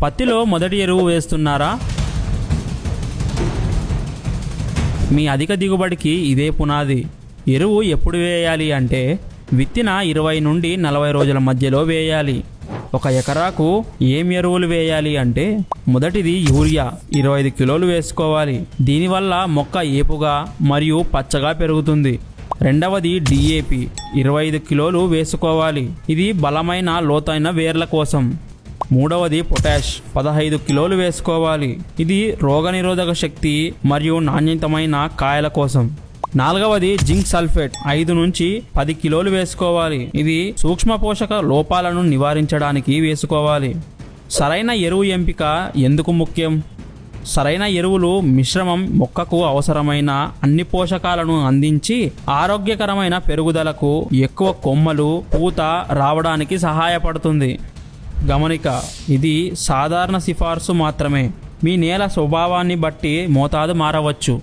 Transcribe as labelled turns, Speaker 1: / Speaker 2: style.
Speaker 1: పత్తిలో మొదటి ఎరువు వేస్తున్నారా? మీ అధిక దిగుబడికి ఇదే పునాది. ఎరువు ఎప్పుడు వేయాలి అంటే విత్తిన 20 నుండి 40 రోజుల మధ్యలో వేయాలి. 1 ఎకరాకు ఏం ఎరువులు వేయాలి అంటే మొదటిది యూరియా 25 కిలోలు వేసుకోవాలి. దీనివల్ల మొక్క ఏపుగా మరియు పచ్చగా పెరుగుతుంది. రెండవది DAP 25 కిలోలు వేసుకోవాలి. ఇది బలమైన లోతైన వేర్ల కోసం. మూడవది పొటాష్ 15 కిలోలు వేసుకోవాలి. ఇది రోగనిరోధక శక్తి మరియు నాణ్యతమైన కాయల కోసం. నాలుగవది జింక్ సల్ఫేట్ 5 నుంచి 10 కిలోలు వేసుకోవాలి. ఇది సూక్ష్మ పోషక లోపాలను నివారించడానికి వేసుకోవాలి. సరైన ఎరువు ఎంపిక ఎందుకు ముఖ్యం? సరైన ఎరువులు మిశ్రమం మొక్కకు అవసరమైన అన్ని పోషకాలను అందించి ఆరోగ్యకరమైన పెరుగుదలకు, ఎక్కువ కొమ్మలు, పూత రావడానికి సహాయపడుతుంది. గమనిక: ఇది సాధారణ సిఫార్సు మాత్రమే. మీ నేల స్వభావాన్ని బట్టి మోతాదు మారవచ్చు.